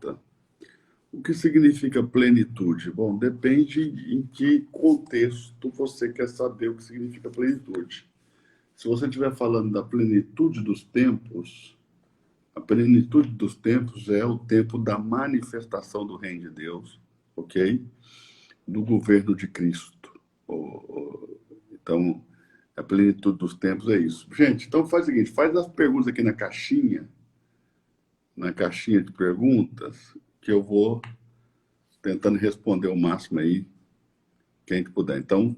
pergunta: o que significa plenitude? Bom, depende em que contexto você quer saber o que significa plenitude. Se você estiver falando da plenitude dos tempos, a plenitude dos tempos é o tempo da manifestação do reino de Deus, ok? Do governo de Cristo. Então, a plenitude dos tempos é isso. Gente, então faz o seguinte, faz as perguntas aqui na caixinha de perguntas, que eu vou tentando responder o máximo aí, quem a gente puder. Então,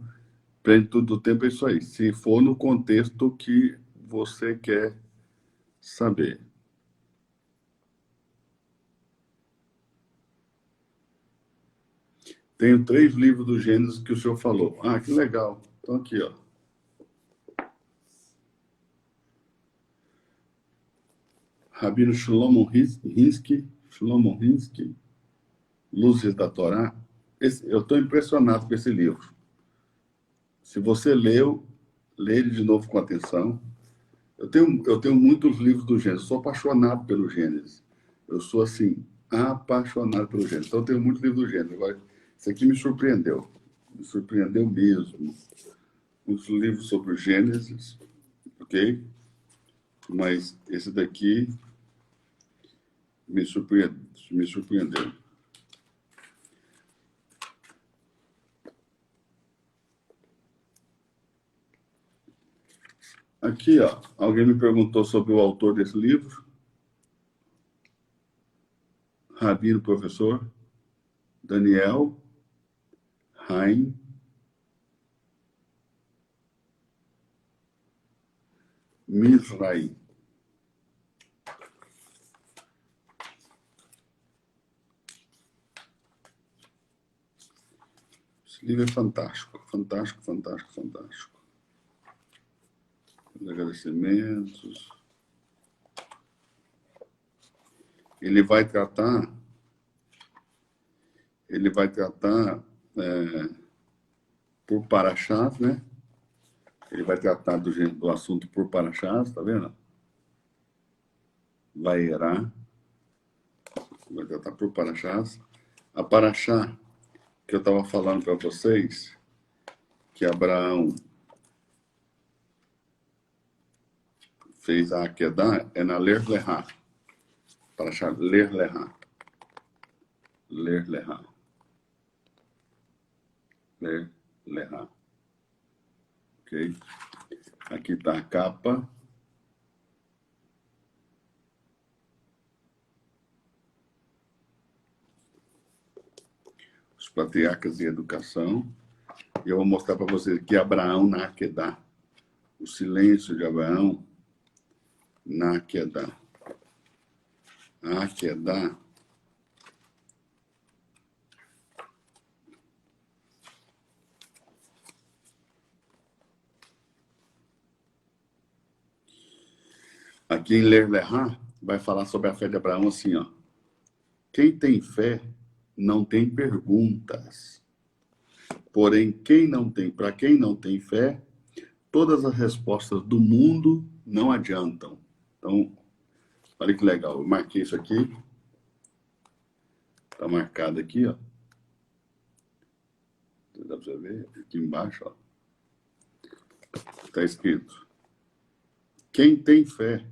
plenitude do tempo é isso aí. Se for no contexto que você quer saber. Tenho 3 livros do Gênesis que o senhor falou. Ah, que legal. Então aqui, ó. Rabino Shlomo Hinsky, Luzes da Torá. Eu estou impressionado com esse livro. Se você leu, lê ele de novo com atenção. Eu tenho muitos livros do Gênesis. Sou apaixonado pelo Gênesis. Eu sou, assim, apaixonado pelo Gênesis. Então, eu tenho muitos livros do Gênesis. Agora, esse aqui me surpreendeu. Me surpreendeu mesmo. Muitos livros sobre o Gênesis, ok? Mas esse daqui me surpreendeu. Aqui, ó, alguém me perguntou sobre o autor desse livro. Rabino professor Daniel Haim Mizrahi. Esse livro é fantástico, fantástico, fantástico, fantástico. Os agradecimentos. Ele vai tratar por paraxás, né? Ele vai tratar do assunto por paraxás, tá vendo? Vaierá. Vai tratar por paraxás. A paraxá que eu estava falando para vocês, que Abraão fez a Akedah, é na Ler Lehá. Paraxá Ler Lehá. Ler Lehá. Ler Lehá. Ok? Aqui está a capa. Os patriarcas e educação. E eu vou mostrar para vocês aqui Abraão na Akedah. O silêncio de Abraão na Akedah. A Akedah aqui em Ler Lehá vai falar sobre a fé de Abraão assim, ó. Quem tem fé não tem perguntas. Porém, para quem não tem fé, todas as respostas do mundo não adiantam. Então, olha que legal. Eu marquei isso aqui. Está marcado aqui, ó. Dá para você ver? Aqui embaixo, ó. Está escrito: quem tem fé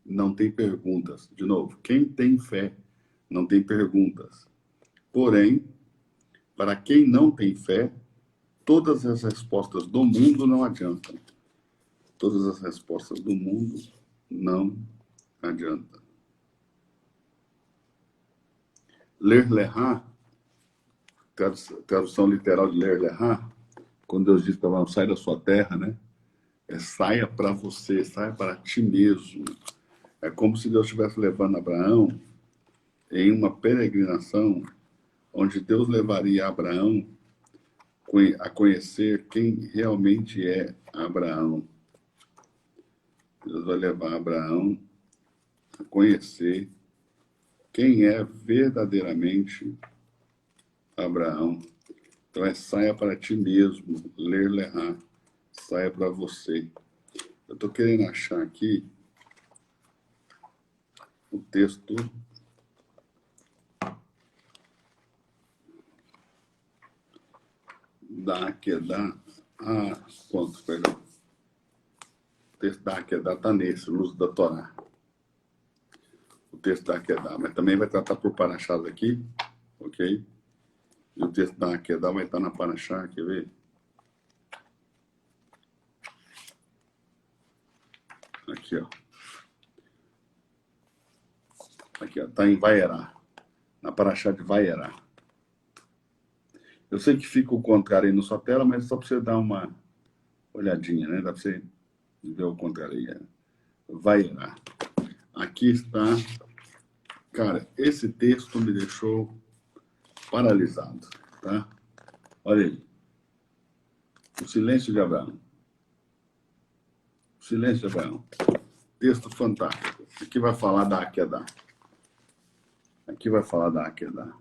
não tem perguntas. De novo, quem tem fé não tem perguntas. Porém, para quem não tem fé, todas as respostas do mundo não adiantam. Todas as respostas do mundo não adiantam. Ler Lehá, tradução literal de Ler Lehá, quando Deus diz para Abraão, sai da sua terra, né? Saia para você, saia para ti mesmo. É como se Deus estivesse levando Abraão em uma peregrinação onde Deus levaria Abraão a conhecer quem realmente é Abraão. Deus vai levar Abraão a conhecer quem é verdadeiramente Abraão. Então saia para ti mesmo, Ler Lehá, saia para você. Eu estou querendo achar aqui o texto da Akedah, ponto, perdão. O texto da Akedah está nesse, Luz da Torá. O texto da Akedah, mas também vai tratar por Parashás aqui, ok? E o texto da Akedah vai estar na Parashá, quer ver? Aqui, ó. Aqui, ó. Está em Vaierá. Na Parashá de Vaierá. Eu sei que fica o contrário aí na sua tela, mas só para você dar uma olhadinha, né? Dá para você ver o contrário aí. Vaierá. Aqui está... Cara, esse texto me deixou paralisado, tá? Olha aí. O silêncio de Abraão. O silêncio de Abraão. Texto fantástico. Aqui vai falar da Akedah. Aqui vai falar da Akedah.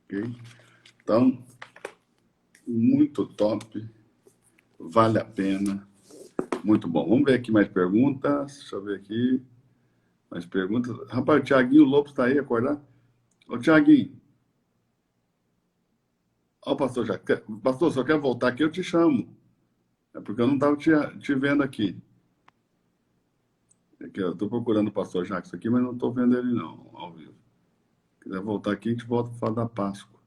Ok? Então, muito top. Vale a pena. Muito bom. Vamos ver aqui mais perguntas. Deixa eu ver aqui. Mais perguntas. Rapaz, o Thiaguinho Lopes está aí, acordar? Ô, Thiaguinho. Ó, pastor, pastor, se eu quer voltar aqui, eu te chamo. É porque eu não estava te vendo aqui. Aqui, eu estou procurando o pastor Jacques aqui, mas não estou vendo ele não, ao vivo. Se quiser voltar aqui, a gente volta para falar da Páscoa.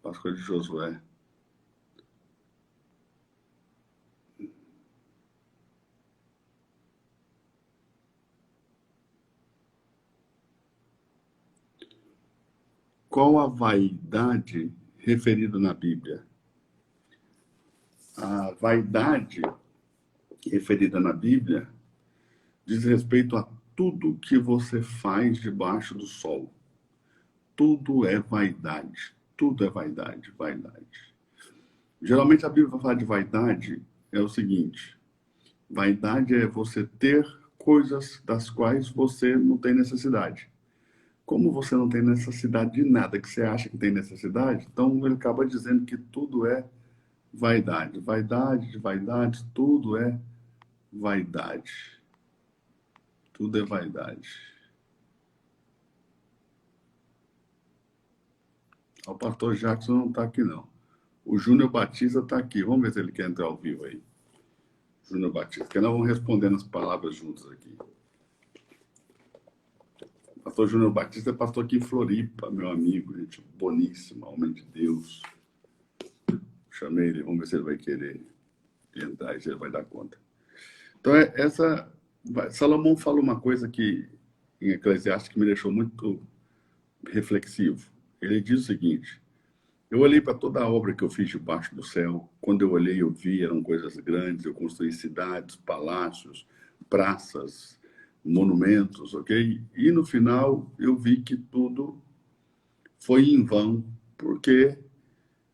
Páscoa de Josué. Qual a vaidade referida na Bíblia? A vaidade referida na Bíblia diz respeito a tudo que você faz debaixo do sol. Tudo é vaidade. Tudo é vaidade, vaidade. Geralmente a Bíblia vai falar de vaidade, é o seguinte: vaidade é você ter coisas das quais você não tem necessidade. Como você não tem necessidade de nada que você acha que tem necessidade, então ele acaba dizendo que tudo é vaidade. Vaidade de vaidade, tudo é vaidade. Tudo é vaidade. O pastor Jackson não está aqui, não. O Júnior Batista está aqui. Vamos ver se ele quer entrar ao vivo aí. Júnior Batista. Que nós vamos respondendo as palavras juntos aqui. O pastor Júnior Batista é pastor aqui em Floripa, meu amigo, gente boníssima, homem de Deus. Chamei ele, vamos ver se ele vai querer entrar e se ele vai dar conta. Então, Salomão fala uma coisa que em Eclesiastes que me deixou muito reflexivo. Ele diz o seguinte: eu olhei para toda a obra que eu fiz debaixo do céu. Quando eu olhei, eu vi, eram coisas grandes. Eu construí cidades, palácios, praças, monumentos, ok? E no final, eu vi que tudo foi em vão, porque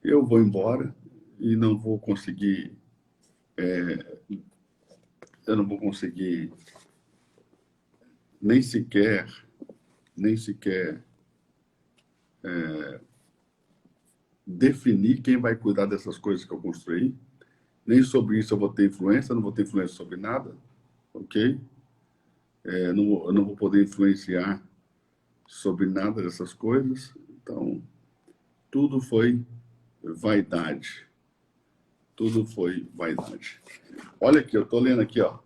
eu vou embora e não vou conseguir... eu não vou conseguir nem sequer definir quem vai cuidar dessas coisas que eu construí. Nem sobre isso eu vou ter influência, não vou ter influência sobre nada, ok? Eu não vou poder influenciar sobre nada dessas coisas. Então, tudo foi vaidade. Tudo foi vaidade. Olha aqui, eu estou lendo aqui, ó.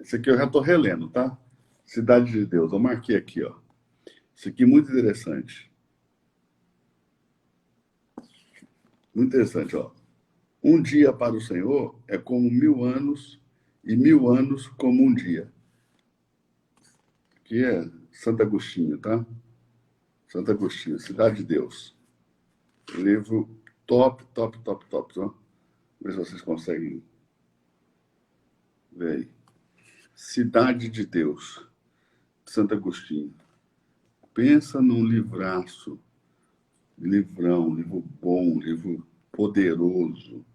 Isso aqui eu já estou relendo, tá? Cidade de Deus, eu marquei aqui, ó. Isso aqui é muito interessante. Muito interessante, ó. Um dia para o Senhor é como 1000 anos, e 1000 anos como um dia. Aqui é Santo Agostinho, tá? Santo Agostinho, Cidade de Deus. Livro top, top, top, top. Ó. Ver se vocês conseguem ver aí. Cidade de Deus, Santo Agostinho. Pensa num livraço, livrão, livro bom, livro poderoso.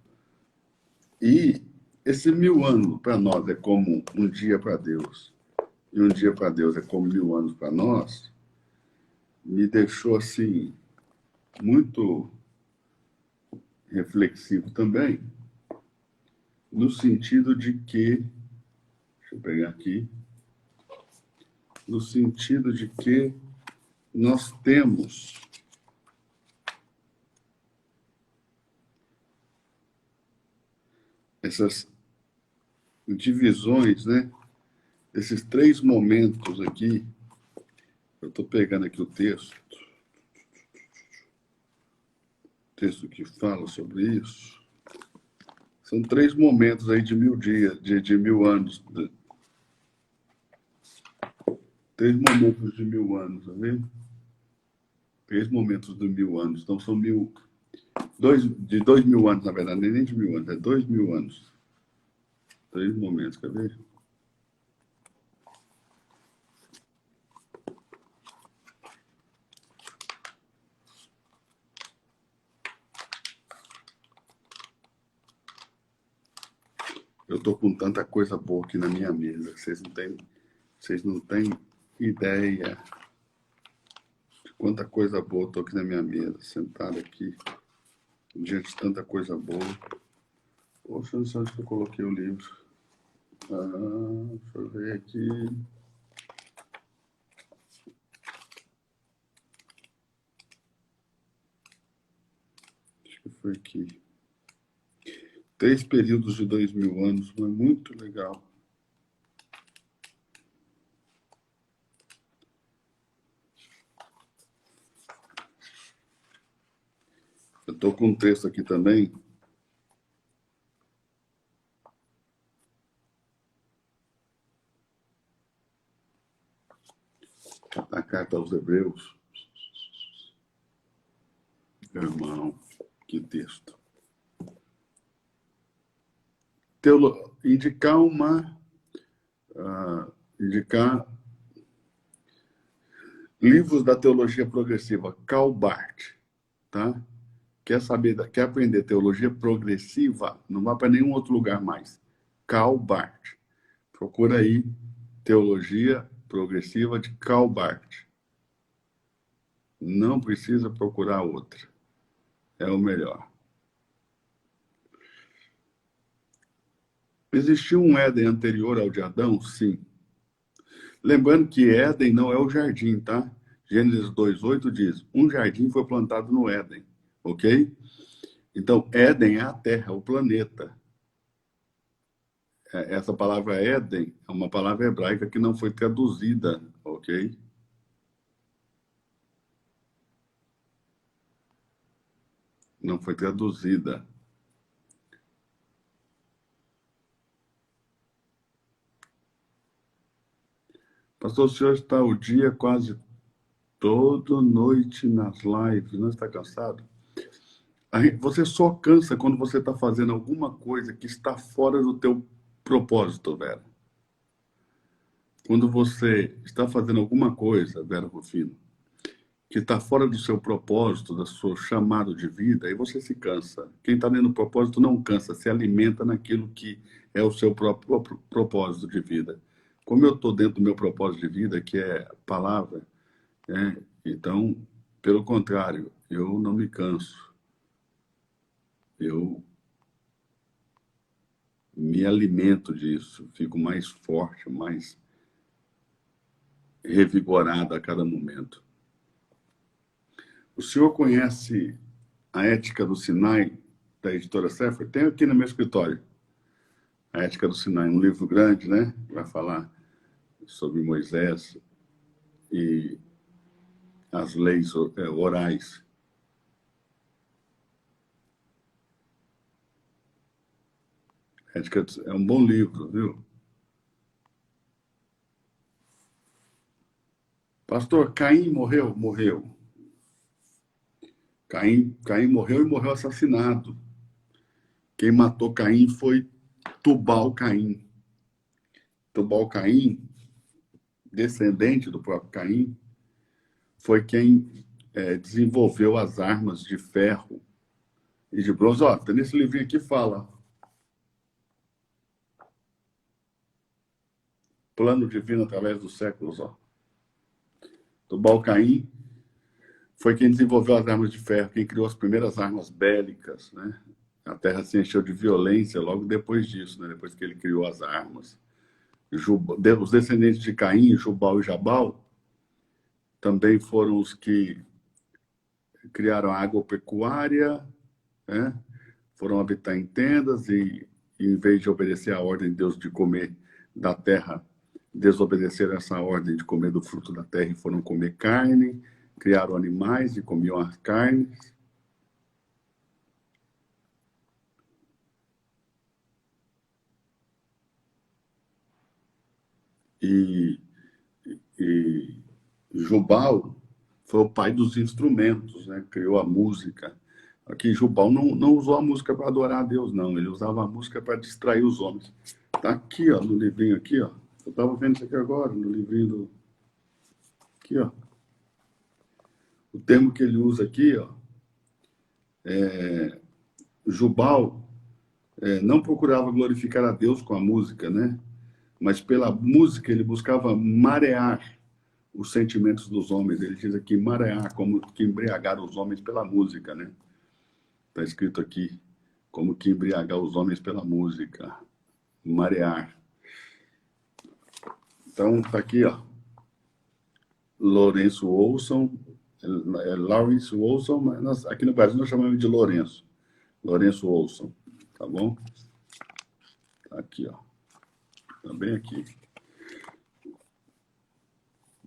E esse 1000 anos para nós é como um dia para Deus, e um dia para Deus é como 1000 anos para nós, me deixou assim muito reflexivo também, no sentido de que, deixa eu pegar aqui, no sentido de que nós temos essas divisões, né? Esses 3 momentos aqui. Eu estou pegando aqui o texto que fala sobre isso. São 3 momentos aí de 1000 dias, de 1000 anos. 3 momentos de 1000 anos, tá vendo? 3 momentos de 1000 anos. Então são de 2000 anos, na verdade, nem de 1000 anos, é 2000 anos. 3 momentos, quer ver? Eu estou com tanta coisa boa aqui na minha mesa, vocês não têm ideia de quanta coisa boa estou aqui na minha mesa, sentado aqui, diante de tanta coisa boa. Poxa, não sei onde eu coloquei o livro. Deixa eu ver aqui. Acho que foi aqui. 3 períodos de 2000 anos, foi muito legal. Eu estou com um texto aqui também. A carta aos Hebreus. Irmão, que texto. Indicar livros da teologia progressiva, Karl Barth, tá? Quer aprender teologia progressiva? Não vá para nenhum outro lugar mais. Karl Barth. Procura aí teologia progressiva de Karl Barth. Não precisa procurar outra. É o melhor. Existiu um Éden anterior ao de Adão? Sim. Lembrando que Éden não é o jardim, tá? Gênesis 2:8 diz: um jardim foi plantado no Éden, ok? Então, Éden é a Terra, é o planeta. Essa palavra Éden é uma palavra hebraica que não foi traduzida, ok? Não foi traduzida. Pastor, o senhor está o dia quase toda noite nas lives, não está cansado? Você só cansa quando você está fazendo alguma coisa que está fora do teu propósito, Vera. Quando você está fazendo alguma coisa, Vera Rufino, que está fora do seu propósito, do seu chamado de vida, aí você se cansa. Quem está dentro do propósito não cansa, se alimenta naquilo que é o seu próprio propósito de vida. Como eu estou dentro do meu propósito de vida, que é a palavra, né? Então, pelo contrário, eu não me canso. Eu me alimento disso, fico mais forte, mais revigorado a cada momento. O senhor conhece a Ética do Sinai, da editora Sefer? Tem aqui no meu escritório. A Ética do Sinai, um livro grande, né? Vai falar sobre Moisés e as leis orais. Ética é um bom livro, viu? Pastor, Caim morreu? Morreu. Caim morreu e morreu assassinado. Quem matou Caim foi Tubal-Caim. Tubal-Caim, descendente do próprio Caim, foi quem desenvolveu as armas de ferro e de bronze. Ó, nesse livrinho aqui fala. Plano divino através dos séculos. Ó. Tubal-Caim foi quem desenvolveu as armas de ferro, quem criou as primeiras armas bélicas, né? A Terra se encheu de violência logo depois disso, né? Depois que ele criou as armas. Os descendentes de Caim, Jubal e Jabal, também foram os que criaram a agropecuária, né? Foram habitar em tendas e, em vez de obedecer a ordem de Deus de comer da terra, desobedeceram essa ordem de comer do fruto da terra e foram comer carne, criaram animais e comiam as carnes. E, e Jubal foi o pai dos instrumentos, né? Criou a música. Aqui, Jubal não usou a música para adorar a Deus, não. Ele usava a música para distrair os homens. Está aqui, ó, no livrinho aqui, ó. Eu estava vendo isso aqui agora, no livrinho do... Aqui, ó. O termo que ele usa aqui, ó, Jubal não procurava glorificar a Deus com a música, né? Mas pela música ele buscava marear os sentimentos dos homens. Ele diz aqui marear, como que embriagar os homens pela música, né? Está escrito aqui, como que embriagar os homens pela música, marear. Então, está aqui, ó, Lourenço Olson, Lawrence Olson, mas aqui no Brasil nós chamamos de Lourenço Olson, tá bom? Tá aqui, ó, tá bem aqui.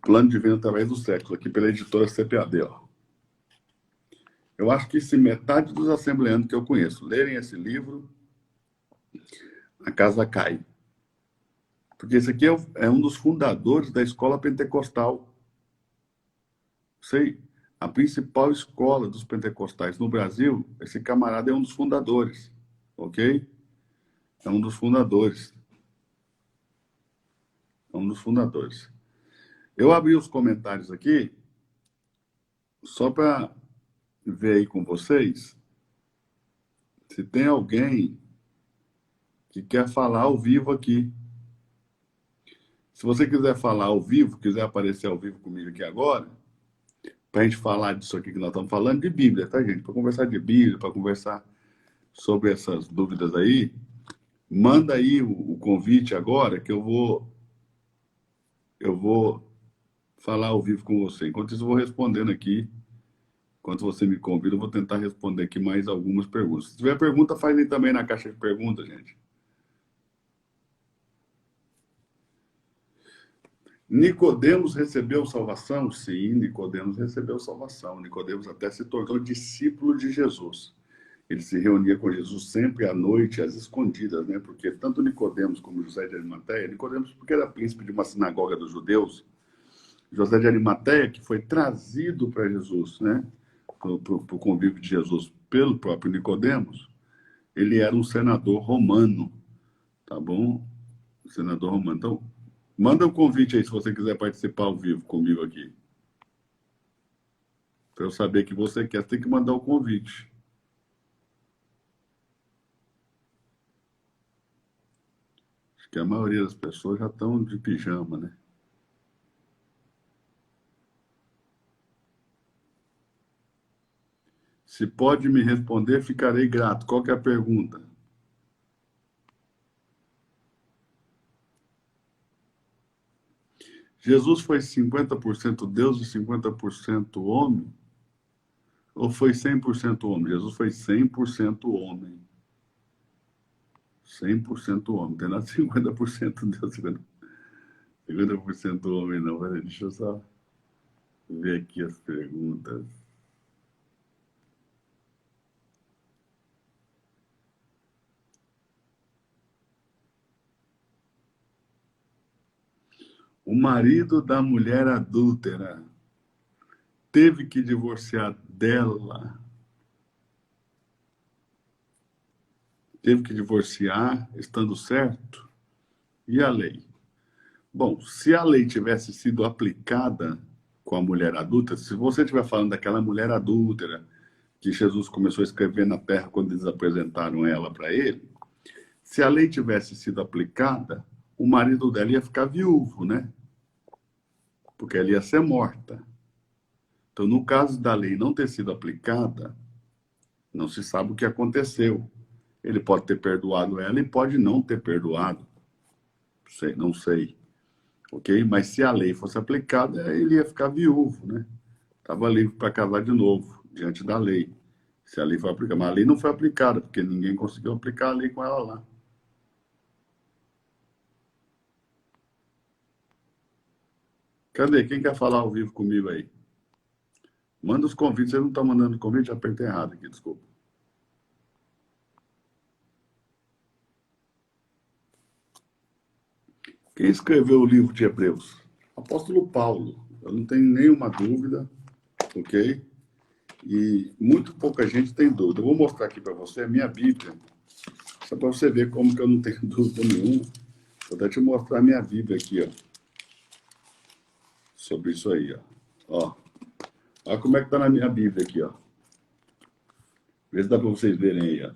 Plano Divino através do século, aqui pela editora CPAD, ó. Eu acho que se metade dos assembleanos que eu conheço lerem esse livro, a casa cai. Porque esse aqui é um dos fundadores da escola pentecostal. Sei, a principal escola dos pentecostais no Brasil, esse camarada é um dos fundadores, ok? É um dos fundadores. É um dos fundadores. Eu abri os comentários aqui só para ver aí com vocês se tem alguém que quer falar ao vivo aqui. Se você quiser falar ao vivo, quiser aparecer ao vivo comigo aqui agora, para a gente falar disso aqui que nós estamos falando, de Bíblia, tá, gente? Para conversar de Bíblia, para conversar sobre essas dúvidas aí, manda aí o convite agora que eu vou falar ao vivo com você. Enquanto isso, eu vou respondendo aqui. Enquanto você me convida, eu vou tentar responder aqui mais algumas perguntas. Se tiver pergunta, faz aí também na caixa de perguntas, gente. Nicodemos recebeu salvação? Sim, Nicodemos recebeu salvação. Nicodemos até se tornou discípulo de Jesus. Ele se reunia com Jesus sempre à noite, às escondidas, né? Porque tanto Nicodemos como José de Arimateia, Nicodemos porque era príncipe de uma sinagoga dos judeus, José de Arimateia, que foi trazido para Jesus, né? Para o convívio de Jesus pelo próprio Nicodemos, ele era um senador romano, tá bom? Senador romano. Então, manda um convite aí se você quiser participar ao vivo comigo aqui. Para eu saber que você quer, você tem que mandar o convite. Acho que a maioria das pessoas já estão de pijama, né? Se pode me responder, ficarei grato. Qual que é a pergunta? Jesus foi 50% Deus e 50% homem? Ou foi 100% homem? Jesus foi 100% homem. 100% homem. Não tem nada de 50% Deus, 50% homem, não. Peraí, deixa eu só ver aqui as perguntas. O marido da mulher adúltera teve que divorciar dela. Teve que divorciar, estando certo? E a lei? Bom, se a lei tivesse sido aplicada com a mulher adúltera, se você estiver falando daquela mulher adúltera que Jesus começou a escrever na terra quando eles apresentaram ela para ele, se a lei tivesse sido aplicada, o marido dela ia ficar viúvo, né? Porque ela ia ser morta. Então, no caso da lei não ter sido aplicada, não se sabe o que aconteceu. Ele pode ter perdoado ela e pode não ter perdoado. Sei, não sei. ok? Mas se a lei fosse aplicada, ele ia ficar viúvo, né? Estava livre para casar de novo, diante da lei. Se a lei foi aplicada. Mas a lei não foi aplicada, porque ninguém conseguiu aplicar a lei com ela lá. Cadê? Quem quer falar ao vivo comigo aí? Manda os convites. Vocês não estão mandando convite? Já apertei errado aqui, desculpa. Quem escreveu o livro de Hebreus? Apóstolo Paulo. Eu não tenho nenhuma dúvida, ok? E muito pouca gente tem dúvida. Eu vou mostrar aqui para você a minha Bíblia, só para você ver como que eu não tenho dúvida nenhuma. Vou até te mostrar a minha Bíblia aqui, ó, sobre isso aí, ó. Ó, olha como é que tá na minha Bíblia aqui, ó. Vê se dá para vocês verem aí, ó.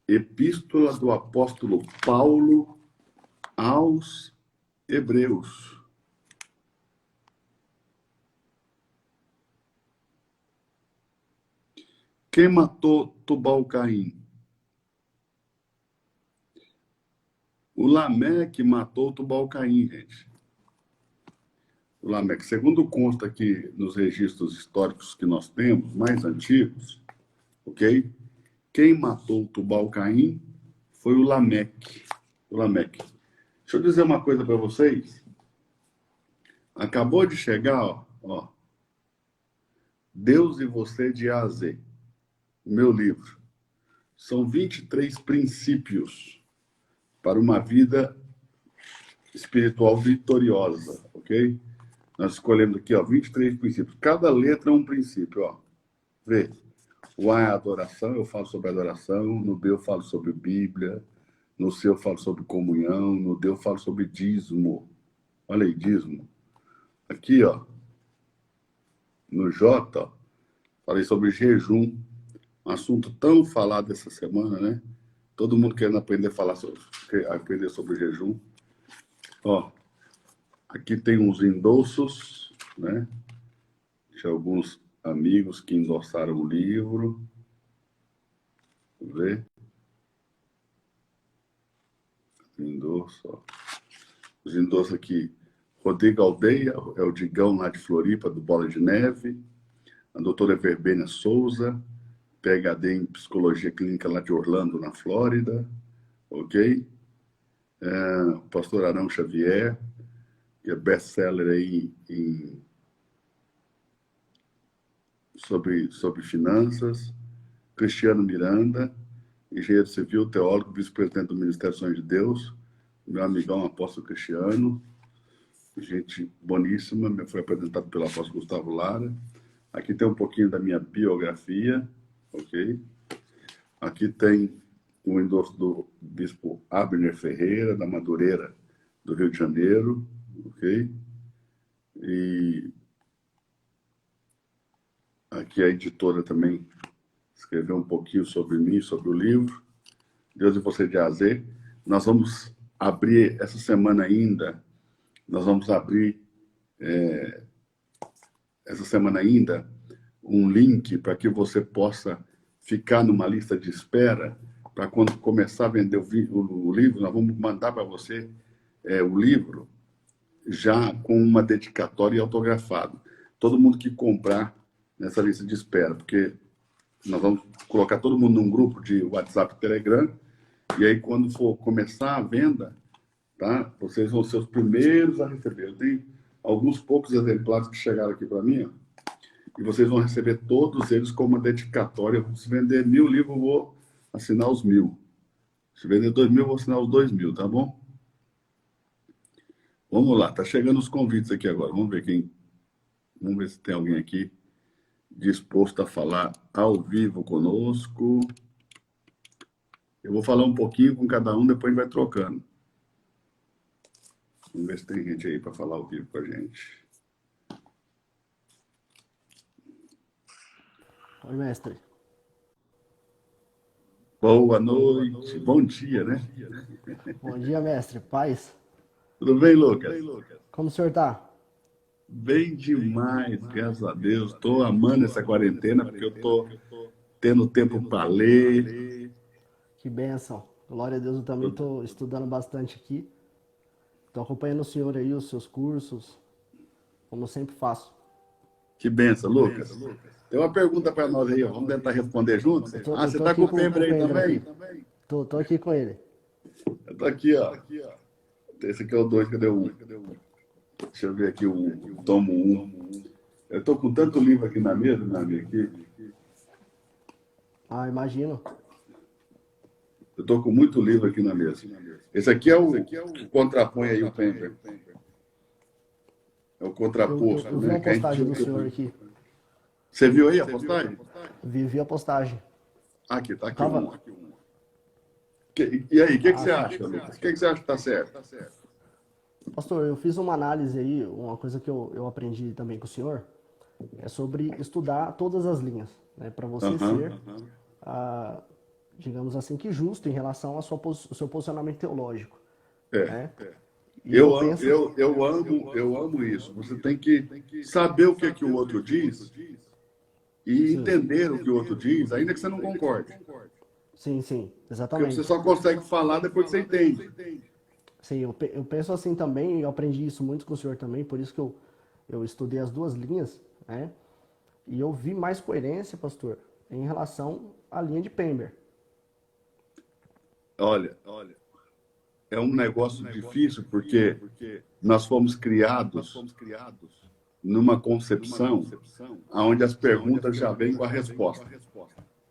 Epístola do apóstolo Paulo aos Hebreus. Quem matou Tubal-Caim? O Lameque matou Tubal-Caim, gente. O Lameque, segundo consta aqui nos registros históricos que nós temos, mais antigos, ok? Quem matou Tubal-Caim foi o Lameque. O Lameque. Deixa eu dizer uma coisa para vocês. Acabou de chegar, ó, Deus e Você de A a Z, o meu livro. São 23 princípios para uma vida espiritual vitoriosa, ok? Nós escolhemos aqui, ó, 23 princípios. Cada letra é um princípio, ó. Vê. O A é adoração, eu falo sobre adoração. No B eu falo sobre Bíblia. No C eu falo sobre comunhão. No D eu falo sobre dízimo. Olha aí, dízimo. Aqui, ó. No J, ó, falei sobre jejum. Um assunto tão falado essa semana, né? Todo mundo querendo aprender sobre jejum. Ó, aqui tem uns endossos, né? De alguns amigos que endossaram o livro. Vamos ver. Endosso, ó. Os endossos aqui. Rodrigo Aldeia, é o Digão lá de Floripa, do Bola de Neve. A doutora Verbênia Souza, PhD em Psicologia Clínica lá de Orlando, na Flórida. Ok? O pastor Arão Xavier, que é best-seller aí sobre finanças. Cristiano Miranda, engenheiro civil, teólogo, vice-presidente do Ministério Sonhos de Deus. Meu amigão, apóstolo Cristiano. Gente boníssima, foi apresentado pelo apóstolo Gustavo Lara. Aqui tem um pouquinho da minha biografia, ok? Aqui tem o endosso do bispo Abner Ferreira, da Madureira, do Rio de Janeiro, ok? E aqui a editora também escreveu um pouquinho sobre mim, sobre o livro. Deus e Você de A a Z. Nós vamos abrir, essa semana ainda, um link para que você possa ficar numa lista de espera para quando começar a vender o livro, nós vamos mandar para você o livro já com uma dedicatória e autografado. Todo mundo que comprar nessa lista de espera, porque nós vamos colocar todo mundo num grupo de WhatsApp e Telegram, e aí quando for começar a venda, tá? Vocês vão ser os primeiros a receber. Eu tenho alguns poucos exemplares que chegaram aqui para mim, ó, e vocês vão receber todos eles como uma dedicatória. Se vender 1000 livros, eu vou assinar os 1000. Se vender 2000, eu vou assinar os 2000, tá bom? Vamos lá, tá chegando os convites aqui agora. Vamos ver se tem alguém aqui disposto a falar ao vivo conosco. Eu vou falar um pouquinho com cada um, depois vai trocando. Vamos ver se tem gente aí para falar ao vivo com a gente. Oi, mestre. Boa noite. Bom dia, né? Bom dia, mestre. Paz. Tudo bem, Lucas? Como o senhor tá? Bem demais, graças a Deus. Estou amando essa quarentena, porque eu estou tendo tempo para ler. Que bênção. Glória a Deus, eu também estou estudando bastante aqui. Estou acompanhando o senhor aí, os seus cursos, como eu sempre faço. Que benção, Lucas. Tem uma pergunta para nós aí, ó. Vamos tentar responder juntos? Eu tô Você tô está aqui com o Pember aí Pember também? aqui. Tô aqui com ele. Eu tô aqui, ó. Esse aqui é o 2, cadê o 1? Deixa eu ver aqui o tomo 1. Eu tô com tanto livro aqui na mesa, meu amigo, aqui. Ah, imagino. Eu tô com muito livro aqui na mesa. Esse aqui é o que contrapõe aí o Pember. É o contraposto, Eu vi né? uma Que a gente postagem do usa. senhor aqui. Você viu aí a postagem? Vi a postagem. Aqui, tá aqui Tava. um. E aí, o que você acha, Lucas? O que você acha que tá certo? Pastor, eu fiz uma análise aí, uma coisa que eu aprendi também com o senhor, é sobre estudar todas as linhas, né? Para você ser, digamos assim, que justo em relação ao seu posicionamento teológico, É. né? E Eu, eu penso, eu amo isso. Você tem que saber o que o outro diz e sim, entender o que o outro diz, ainda que você não concorde. sim, Porque você exatamente. só consegue falar depois que você entende. Sim, eu penso assim também, eu aprendi isso muito com o senhor também, por isso que eu estudei as duas linhas, né? E eu vi mais coerência, pastor, em relação à linha de Pember. Olha, é um negócio difícil porque nós fomos criados numa concepção onde as perguntas já vêm com a resposta.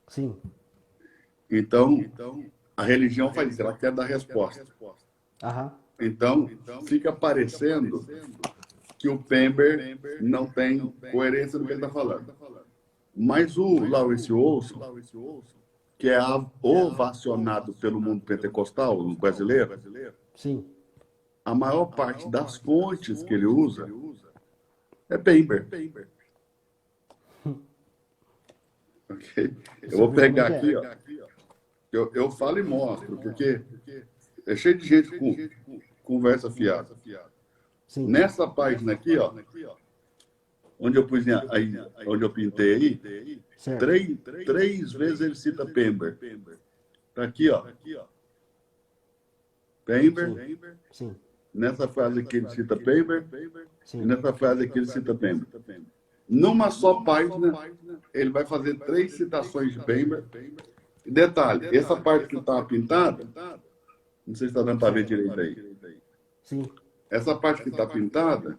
Sim, Então, a religião faz isso, ela quer dar resposta. aham, Então, fica parecendo que o Pember não tem coerência no que ele está falando. Mas o Lawrence Olson, que é ovacionado pelo mundo pentecostal, o brasileiro, sim, a maior parte das fontes que ele usa é Pember. Okay? Eu vou pegar aqui, ó. Eu falo e mostro, porque é cheio de gente com conversa fiada. sim, Nessa página aqui, ó, onde eu pus aí, onde eu pintei aí, certo, três vezes ele cita Pember. Tá aqui, ó. Pember. sim, Nessa frase aqui ele cita Pember. E sim, nessa frase aqui ele cita Pember. Numa só página, ele vai fazer 3 citações de Pember. E detalhe, essa parte que está pintada, não sei se está dando para ver direito aí. sim, Essa parte que está pintada,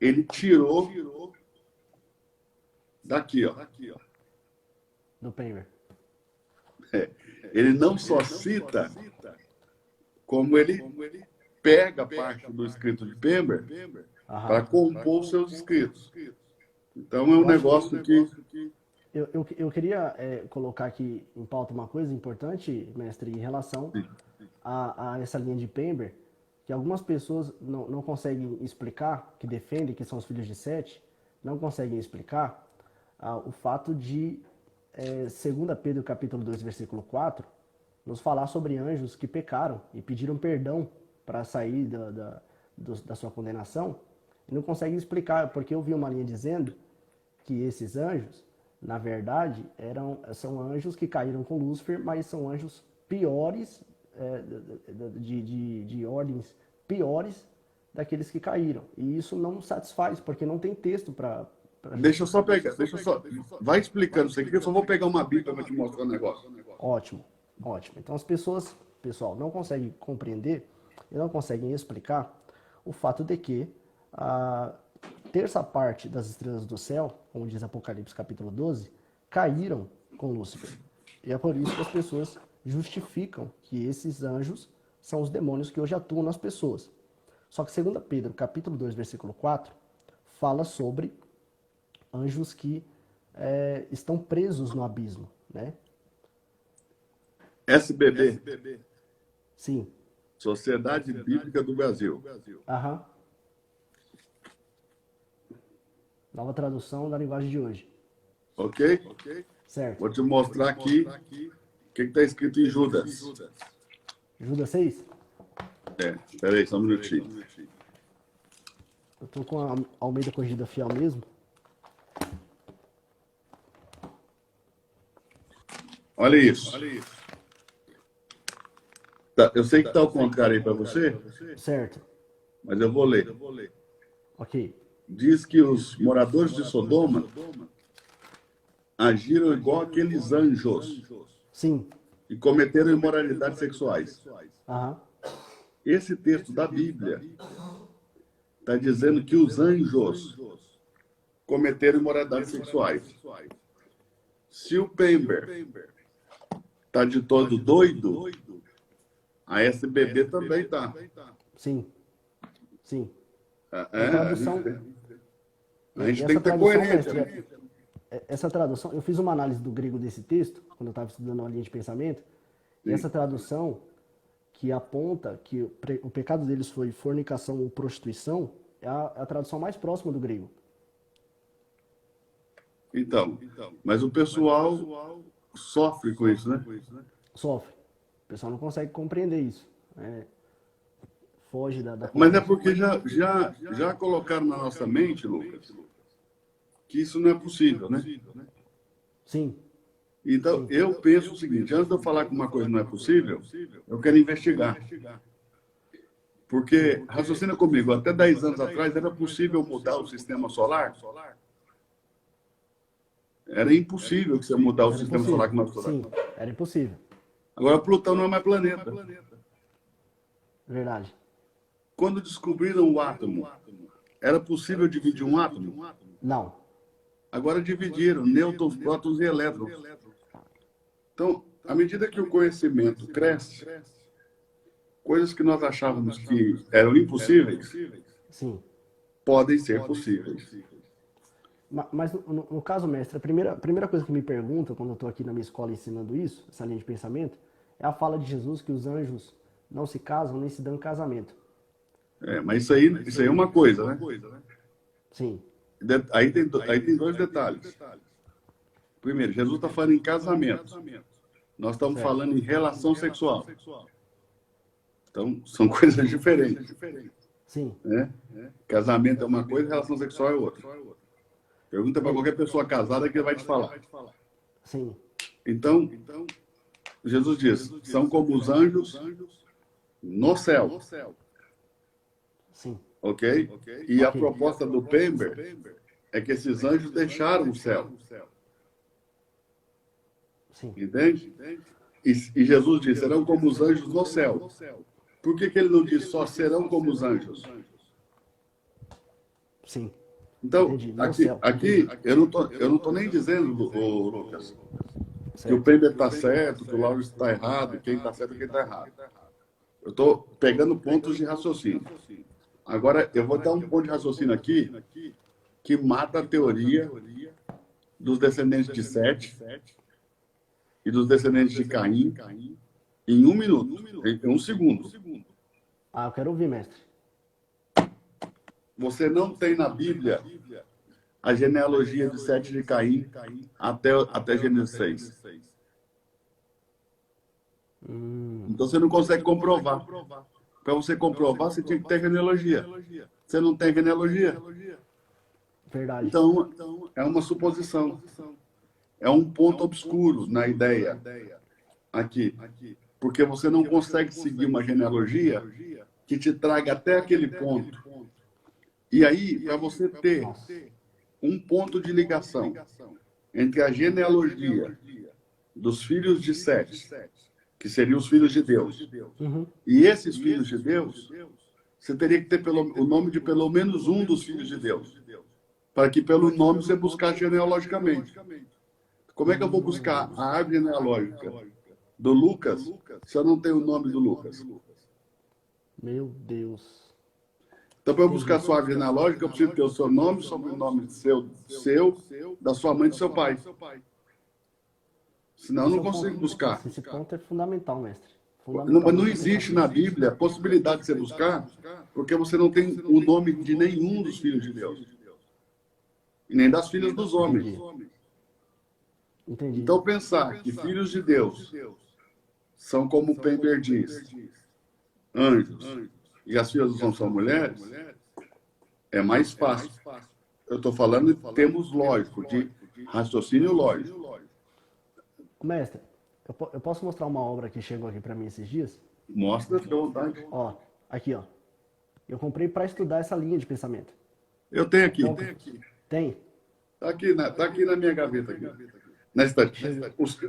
ele tirou daqui, ó. do Pember. Ele não só cita, como ele pega parte do escrito de Pember para Aham. compor os seus escritos. Então é um Eu acho negócio que... Eu queria colocar aqui em pauta uma coisa importante, mestre, em relação a essa linha de Pember, que algumas pessoas não conseguem explicar, que defendem que são os filhos de Sete, não conseguem explicar o fato de, 2 Pedro capítulo 2, versículo 4, nos falar sobre anjos que pecaram e pediram perdão para sair da sua condenação, e não conseguem explicar, porque eu vi uma linha dizendo que esses anjos, na verdade, são anjos que caíram com Lúcifer, mas são anjos piores, de ordens piores daqueles que caíram. E isso não satisfaz, porque não tem texto para... Deixa eu só pegar, vai explicando isso aqui, que eu só vou pegar uma Bíblia para te mostrar o negócio. Ótimo, ótimo. Então as pessoas, pessoal, não conseguem compreender e não conseguem explicar o fato de que a terça parte das estrelas do céu, como diz Apocalipse capítulo 12, caíram com Lúcifer. E é por isso que as pessoas justificam que esses anjos são os demônios que hoje atuam nas pessoas. Só que 2 Pedro capítulo 2, versículo 4, fala sobre anjos que estão presos no abismo, né? SBB, Sim. Sociedade Bíblica do Brasil. Aham. Nova tradução da linguagem de hoje. Ok? Certo. Vou te mostrar aqui o que está escrito em Judas. Judas 6? Espera aí, só um minutinho. Eu tô com a Almeida Corrigida Fiel mesmo. Olha isso. Tá, eu sei que está ao contrário aí para você, Certo. mas eu vou ler. Ok. Diz que os moradores de Sodoma agiram igual aqueles anjos Sim. e cometeram imoralidades sexuais. Aham. Esse texto da Bíblia está dizendo que os anjos cometeram imoralidades sexuais. Se o Pember está de todo doido, a SBB também está. Sim. Sim. A A tradução. gente E tem essa que ter tradução, coerência. mestre, essa tradução, eu fiz uma análise do grego desse texto, quando eu estava estudando a linha de pensamento, e essa tradução que aponta que o pecado deles foi fornicação ou prostituição, é a tradução mais próxima do grego. Então, mas o pessoal sofre com isso, né? Sofre. O pessoal não consegue compreender isso. Foge da Mas é compreensão. porque já colocaram na nossa mente, Lucas, que isso não é possível, né? Sim. Então, eu penso o seguinte, antes de eu falar que uma coisa não é possível, eu quero investigar. Porque, raciocina comigo, até 10 anos atrás era possível mudar o sistema solar? Era impossível que você mudar o Era sistema solar impossível. que nós estamos. Sim, era impossível. Agora, Plutão não é mais planeta. Verdade. Quando descobriram o átomo, era possível dividir um átomo? Não. Agora dividiram nêutrons, prótons e elétrons. Então, à medida que o conhecimento cresce, coisas que nós achávamos que eram impossíveis, Sim. podem ser possíveis. Mas no caso, mestre, a primeira coisa que me pergunta quando eu estou aqui na minha escola ensinando isso, essa linha de pensamento, é a fala de Jesus que os anjos não se casam nem se dão em casamento. Mas isso aí é uma coisa, né? Sim. Aí tem dois detalhes. Primeiro, Jesus está falando em casamento. Nós estamos falando em relação sexual. Então, são coisas diferentes. Sim. Né? Casamento é uma coisa, relação sexual é outra. Pergunta para qualquer pessoa casada que ele vai te falar. Sim. Então, Jesus diz, são como os anjos no céu. Sim. Ok? E a proposta do Pember é que esses anjos deixaram o céu. Sim. Entende? E Jesus diz, serão como os anjos no céu. Por que ele não diz só serão como os anjos? Sim. Então, Entendi. No aqui, céu. aqui eu não tô nem dizendo, Lucas, que o Certo. Pember está certo, que o Lauro está errado, quem está certo e quem está errado. Eu estou pegando pontos de raciocínio. Agora, eu vou dar um ponto de raciocínio aqui que mata a teoria dos descendentes de Sete e dos descendentes de Caim em 1 minuto, em 1 segundo. Eu quero ouvir, mestre. Você não tem na Bíblia a genealogia de Sete de Caim até Gênesis 6. Então você não consegue comprovar. Para você comprovar, você tinha que ter genealogia. Você não tem genealogia. Verdade. Então, é uma suposição. É um ponto obscuro na ideia aqui. Porque você não consegue seguir uma genealogia que te traga até aquele ponto. E aí, para você ter um ponto de ligação entre a genealogia dos filhos de Sete, que seriam os filhos de Deus, e esses filhos de Deus, você teria que ter o nome de pelo menos um dos filhos de Deus, para que pelo nome você buscasse genealogicamente. Como é que eu vou buscar a árvore genealógica do Lucas se eu não tenho o nome do Lucas? Meu Deus. Então, para eu buscar a sua árvore genealógica, eu preciso ter o seu nome, sobrenome seu, da sua mãe e do seu pai. Senão eu não consigo buscar. Esse ponto é fundamental, mestre. Mas não existe na Bíblia a possibilidade de você buscar, porque você não tem o nome de nenhum dos filhos de Deus. E nem das filhas dos homens. Entendi. Então, pensar que filhos de Deus são como o Pember diz, anjos, e as filhas dos homens são mulheres, é mais fácil. Eu estou falando em termos lógicos, de raciocínio lógico. Mestre, Eu posso mostrar uma obra que chegou aqui para mim esses dias? Mostra, fica à vontade. Ó, aqui, ó. Eu comprei para estudar essa linha de pensamento. Eu tenho aqui. Então, tem? Tá aqui na minha gaveta. Aqui. Na estante.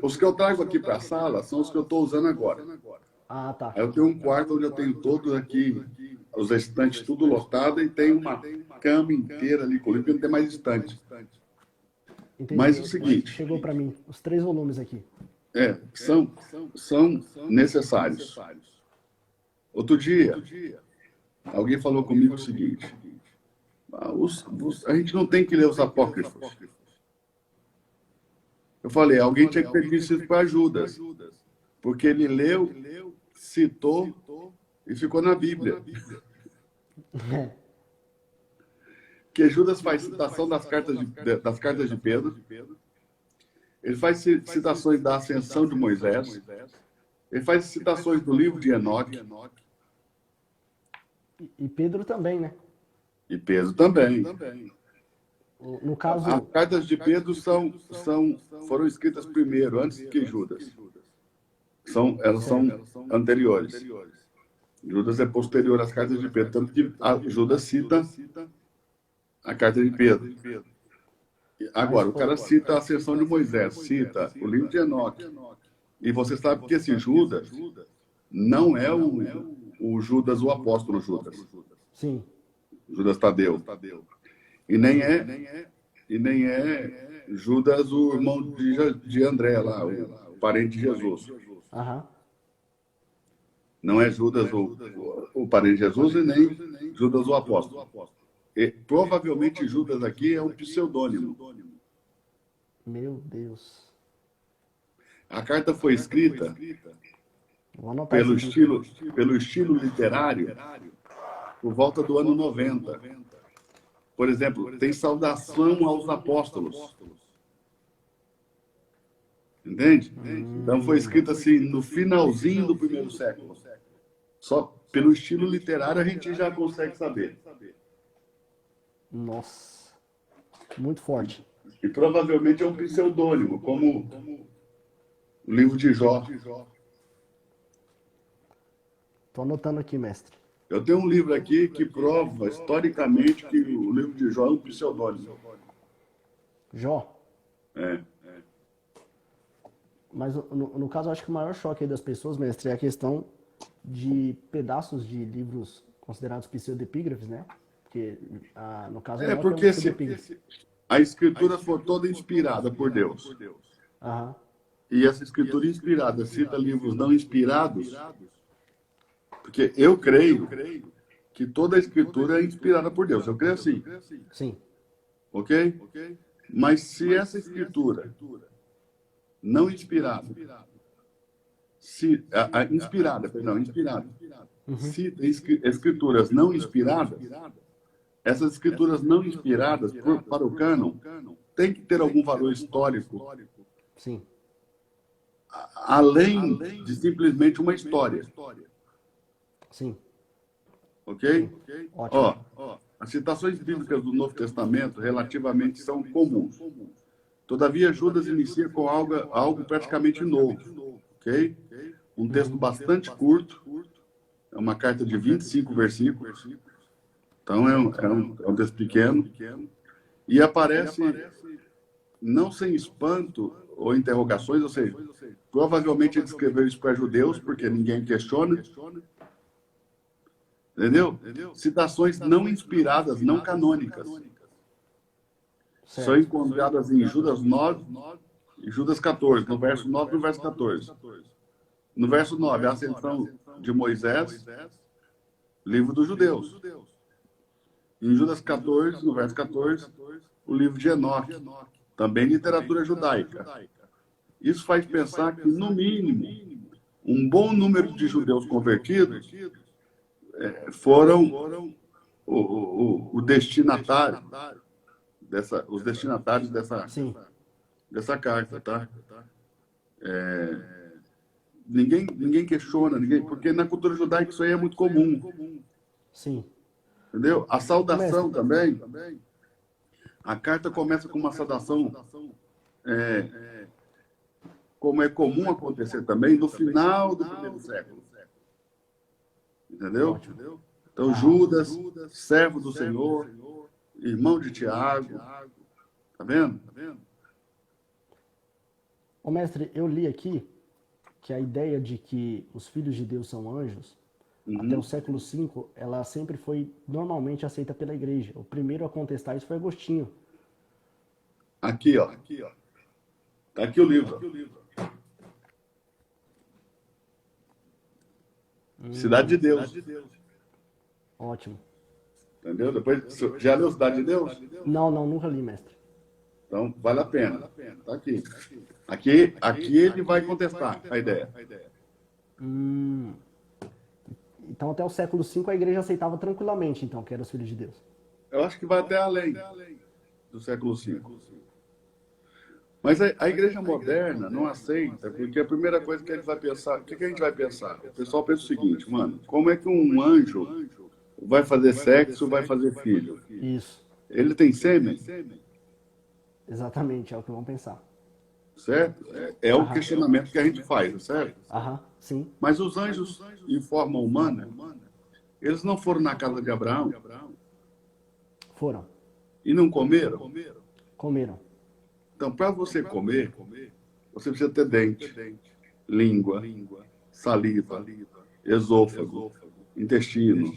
Os que eu trago aqui para a sala são os que eu estou usando agora. Ah, tá. Aí eu tenho um quarto onde eu tenho todos aqui, os estantes tudo lotado, e tem uma cama inteira ali com livro, porque não tem mais estante. Entendi. Mas é o seguinte, Chegou para mim os 3 volumes aqui. são necessários. Outro dia, alguém falou comigo o seguinte, a gente não tem que ler os apócrifos. Eu falei, alguém tinha que ter dito isso para Judas, porque ele leu, citou e ficou na Bíblia. Porque Judas faz citação das cartas de Pedro, ele faz citações da ascensão de Moisés, ele faz citações do livro de Enoque. E Pedro também, né? E Pedro também. No caso, As cartas de Pedro foram escritas primeiro, antes que Judas. Elas são anteriores. Judas é posterior às cartas de Pedro, tanto que Judas cita a carta de Pedro. Agora, o cara cita a ascensão de Moisés, cita o livro de Enoque. E você sabe que esse Judas não é o Judas, o apóstolo Judas. sim. Judas Tadeu. E nem é Judas, o irmão de André, lá, o parente de Jesus. Aham. Não é Judas o parente de Jesus e nem Judas o apóstolo. E, provavelmente Judas aqui é um pseudônimo. Meu Deus. A carta foi escrita Vou anotar pelo isso aqui. estilo literário por volta do ano 90. Por exemplo, tem saudação aos apóstolos. Entende? Então foi escrito assim no finalzinho do primeiro século. Só pelo estilo literário a gente já consegue saber. Nossa. Muito forte. E provavelmente é um pseudônimo, como o livro de Jó. Tô anotando aqui, mestre. Eu tenho um livro aqui que prova historicamente que o livro de Jó é um pseudônimo. Jó. É. Mas no caso, eu acho que o maior choque aí das pessoas, mestre, é a questão de pedaços de livros considerados pseudepígrafes, né? Porque, no caso, Enoque Porque um pseudepígrafe. a escritura foi toda inspirada por Deus. Aham. E essa escritura inspirada cita livros não inspirados, porque eu creio que toda a escritura é inspirada por Deus. Eu creio assim, Sim. ok? Mas se essa escritura não inspirada, inspirada, cita escrituras não inspiradas, essas escrituras não inspiradas para o cânon tem que ter algum valor histórico, Sim. além de simplesmente uma história. Sim. Ok? Ótimo. As citações bíblicas do Novo Testamento relativamente são comuns. Todavia, Judas inicia com algo praticamente novo. Ok? Um texto bastante curto. É uma carta de 25 versículos. Então, é um texto pequeno. E aparece, não sem espanto ou interrogações, ou seja, provavelmente ele escreveu isso para judeus, porque ninguém questiona. Entendeu? Citações não inspiradas, não canônicas. Certo. São encontradas em Judas 9 e Judas 14, no verso 9 e no verso 14. No verso 9, a ascensão de Moisés, livro dos judeus. Em Judas 14, no verso 14, o livro de Enoque, também literatura judaica. Isso faz pensar que, no mínimo, um bom número de judeus convertidos foram o destinatário os destinatários dessa carta, tá? Ninguém questiona, porque na cultura judaica isso aí é muito comum, Sim. entendeu? A saudação também, a carta começa com uma saudação como é comum acontecer também no final do primeiro século. Entendeu? Ótimo. Então, Judas, servo do Senhor, irmão de Tiago, tá vendo? Ô, mestre, eu li aqui que a ideia de que os filhos de Deus são anjos, até o século V, ela sempre foi normalmente aceita pela igreja. O primeiro a contestar isso foi Agostinho. Aqui, ó. Tá aqui o livro. Cidade de Deus. Ótimo. Entendeu? Depois, já leu Cidade de Deus? Não, nunca li, mestre. Então, vale a pena. Tá aqui. Aqui ele vai contestar a ideia. Então, até o século V, a igreja aceitava tranquilamente, então, que eram os filhos de Deus. Eu acho que vai até além do século V. Mas a igreja moderna não aceita, porque a primeira coisa que a gente vai pensar, o que a gente vai pensar? O pessoal pensa o seguinte, mano, como é que um anjo vai fazer sexo, vai fazer filho? Isso. Ele tem sêmen? Exatamente, é o que vão pensar. Certo? É o questionamento que a gente faz, certo? Aham, sim. Mas os anjos, em forma humana, eles não foram na casa de Abraão Foram. e não comeram? Comeram. Então, para você comer, você precisa ter dente, língua, saliva, esôfago, intestino,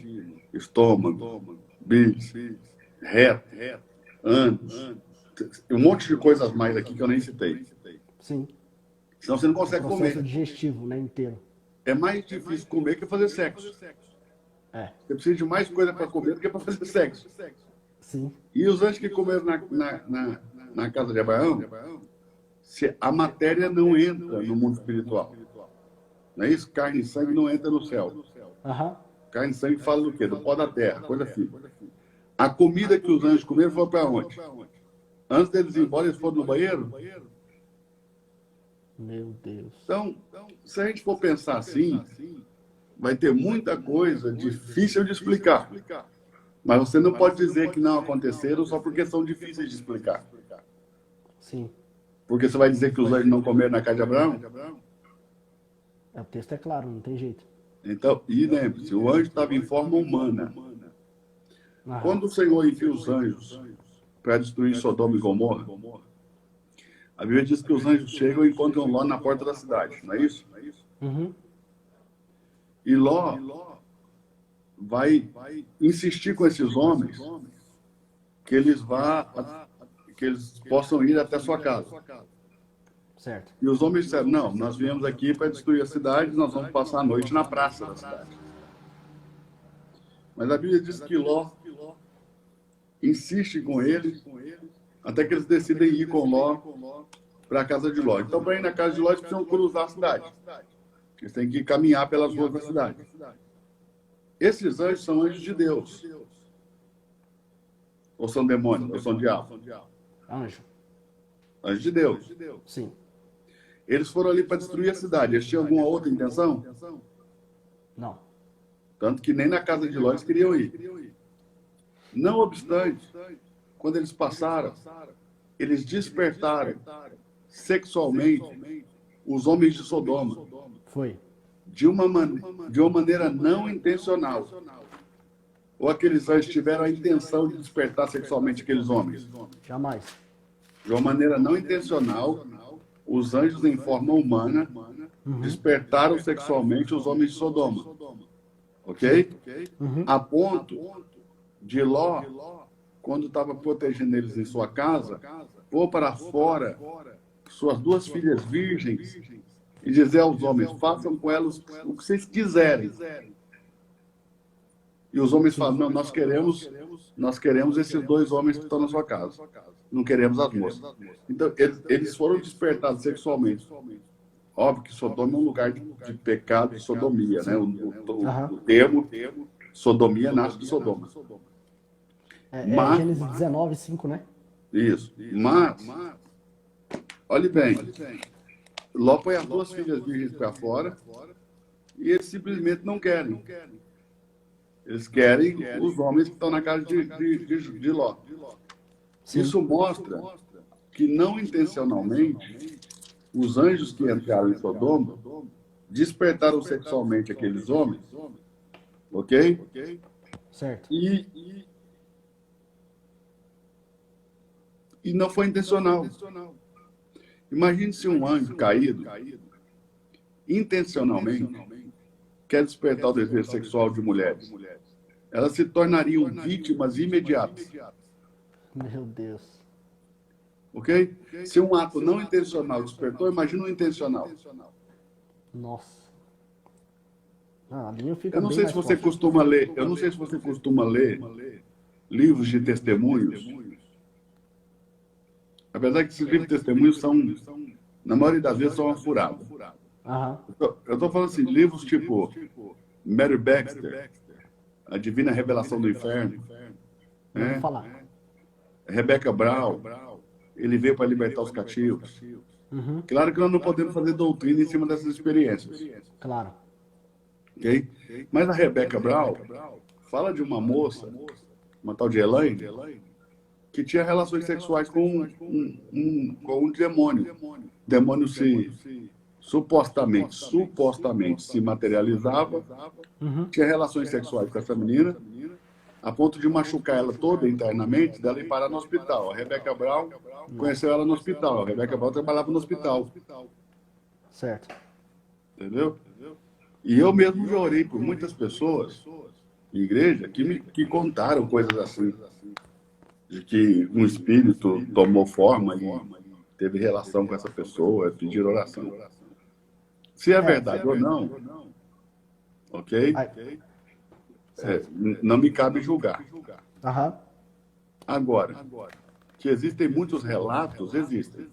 estômago, bíceps, reto, ânus, um monte de coisas mais aqui que eu nem citei. Sim. Senão você não consegue Processo comer. digestivo, né, inteiro. É mais difícil comer que fazer sexo. É, Você precisa de mais coisa para comer do que para fazer sexo. sim. E os anjos que comeram na casa de Abraão, a matéria não entra no mundo espiritual. Não é isso? Carne e sangue não entra no céu. Aham. Carne e sangue fala do quê? Do pó da terra, coisa fina. A comida que os anjos comeram foi para onde? Antes deles ir embora, eles foram no banheiro? Meu Deus. Então, se a gente for pensar assim, vai ter muita coisa difícil de explicar. Mas você não pode dizer que não aconteceram só porque são difíceis de explicar. Sim. Porque você vai dizer que os anjos não comeram na casa de Abraão? O texto é claro, não tem jeito. Então, e lembre-se, o anjo estava em forma humana. Aham. Quando o Senhor envia os anjos para destruir Sodoma e Gomorra, a Bíblia diz que os anjos chegam e encontram Ló na porta da cidade, não é isso? Uhum. E Ló vai insistir com esses homens que eles possam ir até sua casa. Certo. E os homens disseram, não, nós viemos aqui para destruir a cidade, nós vamos passar a noite na praça da cidade. Mas a Bíblia diz que Ló insiste com eles, até que eles decidem ir com Ló para a casa de Ló. Então, para ir na casa de Ló, eles precisam cruzar a cidade. Eles têm que caminhar pelas ruas da cidade. Esses anjos são anjos de Deus. Ou são demônios, ou são diabos? Anjo. Anjos de Deus. Sim. Eles foram ali para destruir a cidade. Eles tinham alguma outra intenção? Não. Tanto que nem na casa de Ló eles queriam ir. Não obstante, quando eles passaram, eles despertaram sexualmente os homens de Sodoma. Foi. De uma maneira não intencional. Ou aqueles anjos tiveram a intenção de despertar sexualmente aqueles homens. Jamais. De uma maneira não intencional, os anjos em forma humana despertaram sexualmente os homens de Sodoma. Ok? A ponto de Ló, quando estava protegendo eles em sua casa, pôr para fora suas duas filhas virgens e dizer aos homens, façam com elas o que vocês quiserem. E os homens falam, não, nós queremos esses dois homens que estão na sua casa. Não queremos as moças. Então, eles foram despertados sexualmente. Óbvio que Sodoma é um lugar de pecado, de sodomia, né? O termo sodomia nasce de Sodoma. É Gênesis 19, 5, né? Isso. Mas, olhe bem, Ló põe as duas filhas virgens para fora e eles simplesmente não querem. Eles querem os homens que estão na casa de Ló. Sim. Isso mostra que não intencionalmente os anjos que entraram em Sodoma despertaram sexualmente aqueles homens, ok? Certo. E não foi intencional. Imagine se um anjo caído, intencionalmente, quer despertar o desejo sexual de mulheres. Elas se tornariam vítimas imediatas, Meu Deus. ok? Se um ato não intencional despertou, imagina um intencional. Nossa. Ah, a linha fica Eu não bem sei mais se você forte. costuma ler, eu não sei se você costuma ler livros de testemunhos. Apesar que esses livros de testemunhos são, na maioria das vezes, são uma furada. Aham. Eu estou falando assim, livros tipo Mary Baxter, A Divina Revelação do Inferno, Vou né? falar. Rebecca Brown, Ele Veio para Libertar os Cativos. Uhum. Claro que nós não podemos fazer doutrina em cima dessas experiências, Claro. ok? Mas a Rebecca Brown fala de uma moça, uma tal de Elaine, que tinha relações sexuais com um demônio. O demônio supostamente se materializava, Uhum. tinha relações sexuais com essa menina, a ponto de machucar ela toda internamente, dela ir parar no hospital. A Rebecca Brown conheceu ela no hospital. A Rebecca Brown trabalhava no hospital, Certo. entendeu? E eu mesmo já orei por muitas pessoas em igreja que contaram coisas assim, de que um espírito tomou forma e teve relação com essa pessoa, pedir oração. Se é verdade ou não, ok? Aí. Não me cabe julgar. Aham. Agora, que existem muitos relatos, existem.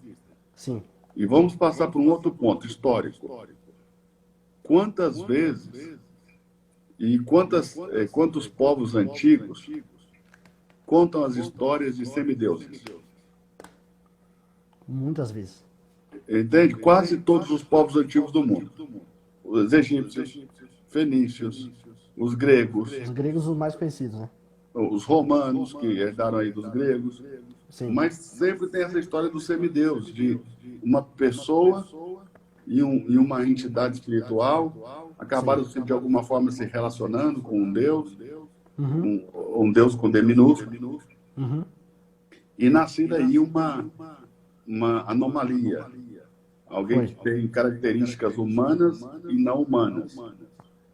Sim. E vamos passar por um outro ponto histórico. Quantas vezes e quantos povos antigos contam as histórias de semideuses? Muitas vezes. Entende? Quase todos os povos antigos do mundo. Os egípcios, fenícios, os gregos, Os gregos os mais conhecidos, né? os romanos, que herdaram aí dos gregos. Sim. Mas sempre tem essa história do semideus, de uma pessoa e uma entidade espiritual acabaram de alguma forma se relacionando com um deus, Uhum. um deus com D minúsculo, Uhum. e nasce daí uma anomalia. Alguém que tem características humanas e não humanas.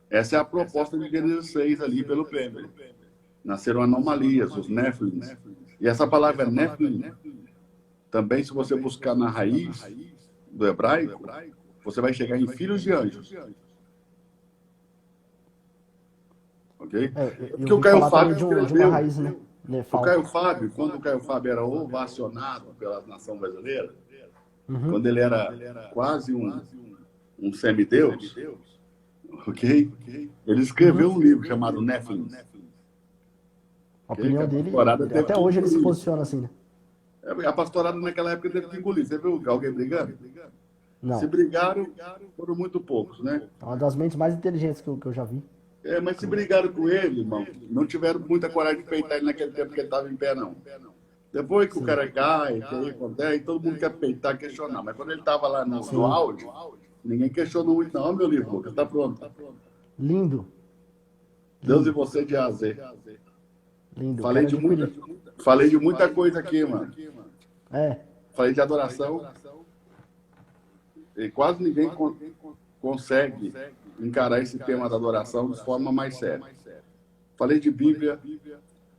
Essa é a proposta de Gênesis 6 ali pelo Pember. Nasceram anomalias, os Néfilins. E essa palavra Néfilim, também se você buscar na raiz do hebraico, você vai chegar em filhos de anjos. Ok? Porque Eu o vi Caio falar Fábio também de uma escreveu. raiz, né? O Nefal. Caio Fábio, quando o Caio Fábio era ovacionado pela nação brasileira, Uhum. quando ele era quase um semideus, ok? Ele escreveu um livro chamado Néfilins. A opinião dele, pastorada teve até que hoje ele se engolir. posiciona assim, né? A pastorada naquela época teve que engolir. Você viu alguém brigando? Se Não. brigaram, foram muito poucos, né? É uma das mentes mais inteligentes que eu já vi. Mas se brigaram com ele, irmão, não tiveram muita coragem de peitar ele naquele tempo que ele estava em pé, não. Depois que o cara cai, que aí acontece, todo mundo quer peitar, questionar. Mas quando ele estava lá no áudio, ninguém questionou muito, não. Ó, meu livro, Lucas, está pronto. Lindo. Deus e você de A a Z. Lindo. Falei Quero adquirir. falei de muita coisa aqui, mano. É. Falei de adoração. E quase ninguém consegue encarar esse tema da adoração de forma mais séria. Falei de Bíblia,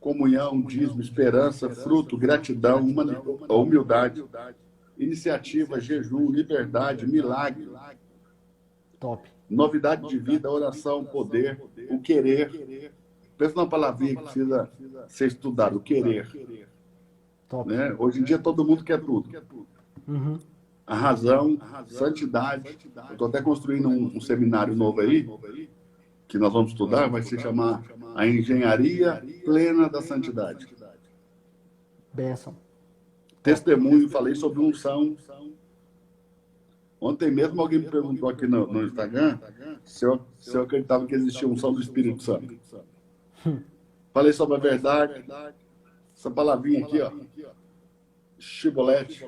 comunhão, dízimo, esperança, fruto, gratidão, humildade, iniciativa, jejum, liberdade, milagre, Top. novidade de vida, oração, poder, o querer. Pensa numa palavrinha que precisa ser estudada, o querer. Top. Né? Hoje em dia todo mundo quer tudo. Uhum. A razão, santidade. Eu estou até construindo um seminário novo aí, que nós vamos estudar, vai se chamar A Engenharia Plena da Santidade. Bênção. Testemunho, falei sobre unção. Ontem mesmo alguém me perguntou aqui no Instagram se eu acreditava que existia unção do Espírito Santo. Falei sobre a verdade. Essa palavrinha aqui, ó. Chibolete.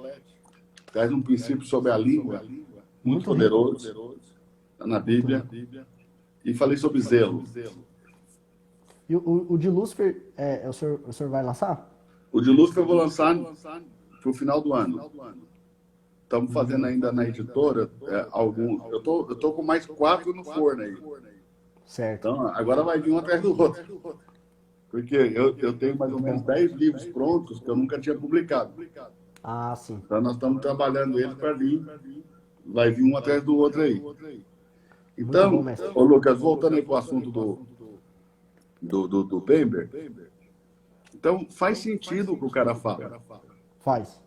traz um princípio sobre a língua, muito Muito poderoso, está na Bíblia. E falei sobre zelo. E o de Lúcifer, o senhor vai lançar? O de Lúcifer eu vou lançar para o final do ano. Estamos fazendo ainda na editora alguns. Eu tô com mais 4 no forno aí. Certo. Então, agora vai vir um atrás do outro. Porque eu tenho mais ou menos 10 livros prontos que eu nunca tinha publicado. Ah, sim. Então, nós estamos trabalhando eles para vir. Vai vir um atrás do outro aí. Muito bom, Então, mestre. ô Lucas, voltando aí para o assunto do Pember. Então, faz sentido o que o cara fala. Faz.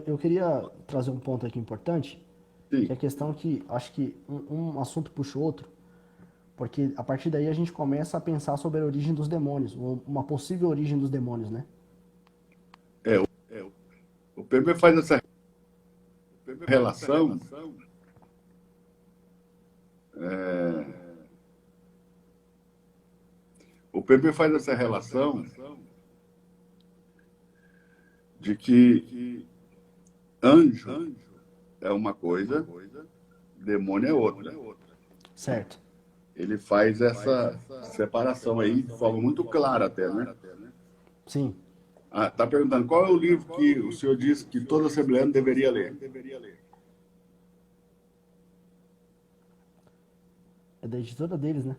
Eu queria trazer um ponto aqui importante, Sim. que é a questão que acho que um assunto puxa o outro, porque a partir daí a gente começa a pensar sobre a origem dos demônios, ou uma possível origem dos demônios, né? O Pember faz essa relação. O Pember faz essa relação de que anjo é uma coisa, demônio é outra. Certo. Ele faz essa separação aí de forma muito clara até, né? Sim. Tá perguntando qual é o livro que o senhor disse que todo assembleano deveria ler? É da editora deles, né?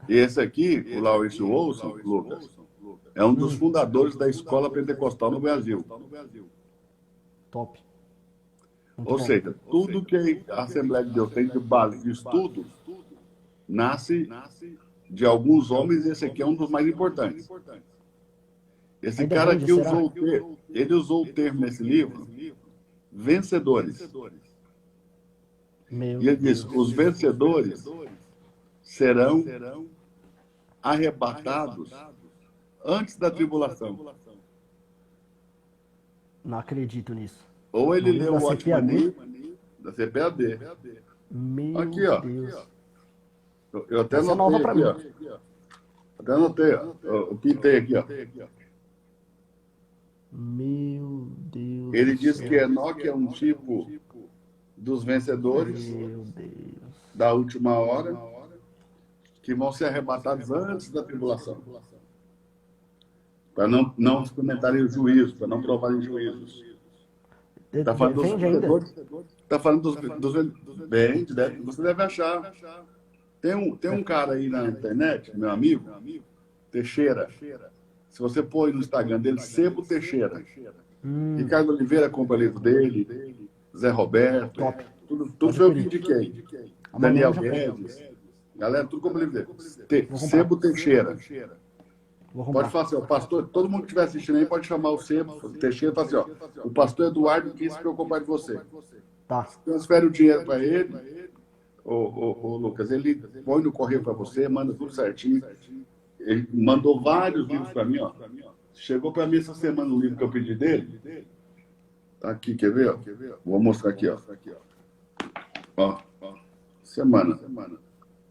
E esse aqui, o Laurence Wilson, Lucas, é um dos fundadores da Escola Pentecostal no Brasil. Top. Muito Ou bom. seja, tudo que a Assembleia de Deus tem de base de estudo nasce de alguns homens, e esse aqui é um dos mais importantes. Esse Ainda cara vende, aqui será? ele usou o termo nesse livro, vencedores. Meu E ele Deus. diz, os vencedores serão arrebatados antes da tribulação. Não acredito nisso. Ou ele No livro leu o da Watchman da CPAD. Meu Aqui, ó. Deus. Eu até Essa é nova anotei pra aqui, mim. ó. Até anotei, ó. Eu pintei aqui, ó. Meu Deus Ele do diz céu. que Enoque é um tipo dos vencedores Meu Deus. da última hora, que vão ser arrebatados antes da tribulação. Para não experimentarem o juízo, para não provarem juízos. Está falando dos Vende ainda? vencedores. Está falando vende, você deve achar. Tem um cara aí na internet, meu amigo, Teixeira. Se você põe no Instagram dele, Sebo Teixeira. Ricardo Oliveira compra livro dele, Zé Roberto, Top. tudo foi eu que indiquei. Amanhã Daniel eu já compro. Guedes, galera, tudo compra livro dele. Vou comprar. Sebo Teixeira. Vou Pode comprar. falar assim, ó, pastor, todo mundo que estiver assistindo aí pode chamar o Sebo Teixeira e falar assim, ó, o pastor Eduardo disse para eu comprar de você. Tá. Transfere o dinheiro para ele, ô, Lucas, ele põe no correio para você, manda tudo certinho. Ele mandou vários livros para mim, ó. Chegou para mim essa semana o livro que eu pedi dele. Tá aqui, quer ver? Ó? Vou mostrar aqui, ó. Ó, semana.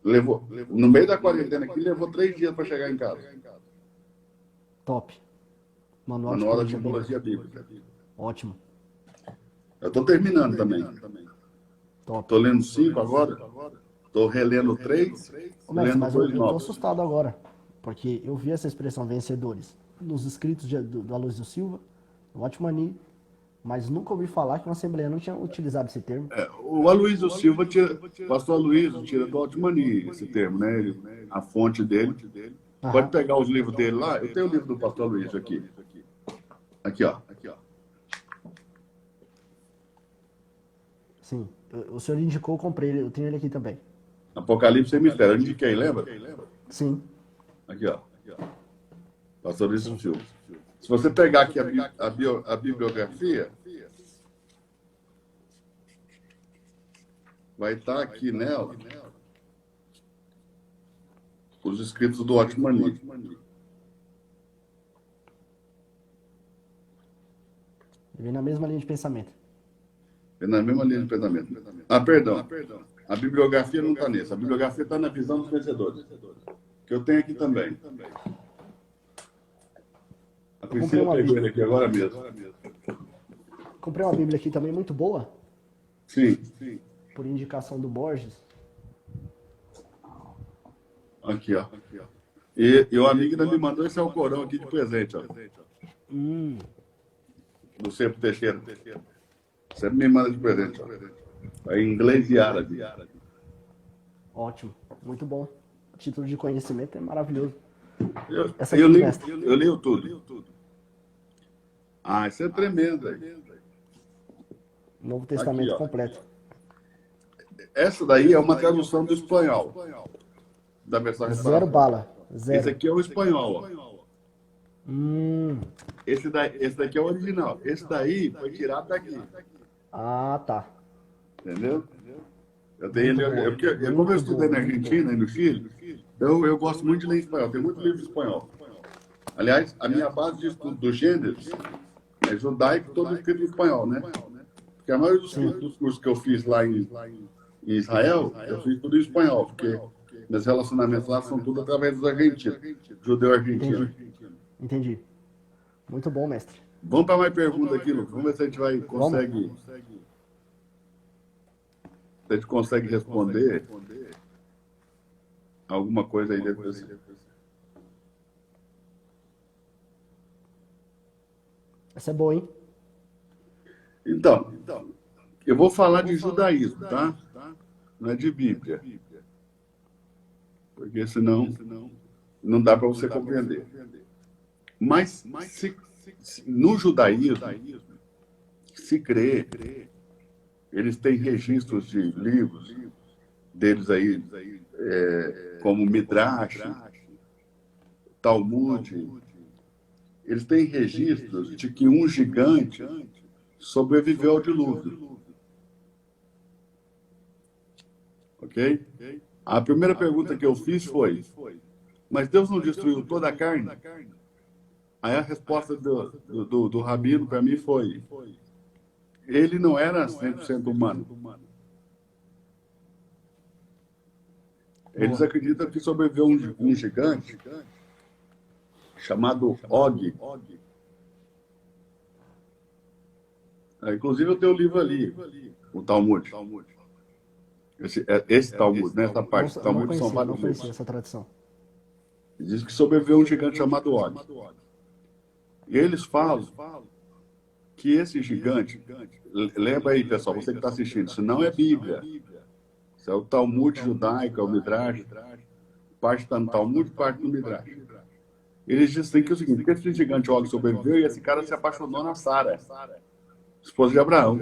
Levou, no meio da quarentena aqui, levou 3 dias para chegar em casa. Top. Manual Manual da de Tipologia Bíblica. Ótimo. Eu estou terminando também. Top. Estou lendo 5 agora. Estou relendo 3, Ô, mestre, lendo mas eu 2 tô novos. assustado agora. Porque eu vi essa expressão vencedores nos escritos do Aloysio Silva, no Watchmani, mas nunca ouvi falar que uma assembleia não tinha utilizado esse termo. O Aloysio Silva, o pastor Aloysio tira do Altmani esse termo, né? A fonte dele. Pode pegar os livros dele lá. Eu tenho o livro do pastor Aloysio aqui. Aqui, ó. Sim. O senhor indicou, eu comprei ele, eu tenho ele aqui também. Apocalipse e Mistério. Eu indiquei, lembra? Sim. Aqui, ó. Pastor Aloysio Silva. Se você pegar aqui a bibliografia, vai estar aqui nela os escritos do Watchmani. Ele vem na mesma linha de pensamento. É na mesma linha de pensamento. Perdão. A bibliografia não está nisso. A bibliografia está na visão dos vencedores. Que eu tenho aqui também. A Priscila pegou ele aqui agora mesmo. comprei uma Bíblia aqui também muito boa, Sim. por indicação do Borges. Aqui, ó. E o amigo ainda me mandou esse Alcorão aqui de presente, ó. Do Sempre Teixeira. Sempre me manda de presente, ó. É em inglês e árabe. Ótimo, muito bom. O título de conhecimento é maravilhoso. Essa Eu aqui, leio, mestre. eu leio tudo. Ah, isso é tremendo, aí. Novo Testamento Aqui, ó. completo. Essa daí é uma tradução do espanhol. Da versão Zero restauração. bala. Esse Zero. aqui é o espanhol, ó. Esse daqui é o original. Esse daí foi tirado daqui. Ah, tá. Entendeu? Eu tenho ele, como eu estudei na Argentina e no Chile, eu gosto muito de ler em espanhol. Tem muito livro em espanhol. Aliás, a minha base de estudo dos gêneros é judaico, todo escrito em espanhol, né? Porque a maioria dos cursos que eu fiz lá em Israel, eu fiz tudo em espanhol, porque meus relacionamentos lá são tudo através dos argentinos, judeu argentino. Entendi. Muito bom, mestre. Vamos para mais perguntas aqui, Lucas. Vamos ver se a gente consegue responder alguma coisa aí dentro desse. Essa é boa, hein? Então, eu vou falar de judaísmo, tá? Não é de Bíblia. Porque senão não dá para você compreender. Mas no judaísmo se crê, eles têm registros de livros deles aí, como Midrash, Talmud. Eles têm registros de que um gigante sobreviveu ao dilúvio. Ok? A primeira pergunta que eu fiz foi: mas Deus não destruiu toda a carne? Aí a resposta do rabino para mim foi: ele não era 100% humano. Eles acreditam que sobreviveu um gigante chamado Og. Inclusive eu tenho o livro ali, o Talmud. Esse Talmud, nessa parte do Talmud são vários não conhecia livros. essa tradição. Diz que sobreviveu um gigante chamado Og. E eles falam que esse gigante, lembra aí, pessoal, você que está assistindo, isso não é Bíblia. Isso é o Talmud judaico, é o Midrash. Parte está no Talmud, parte no Midrash. Eles dizem que é o seguinte: que esse gigante Og sobreviveu e esse cara se apaixonou na Sara, esposa de Abraão.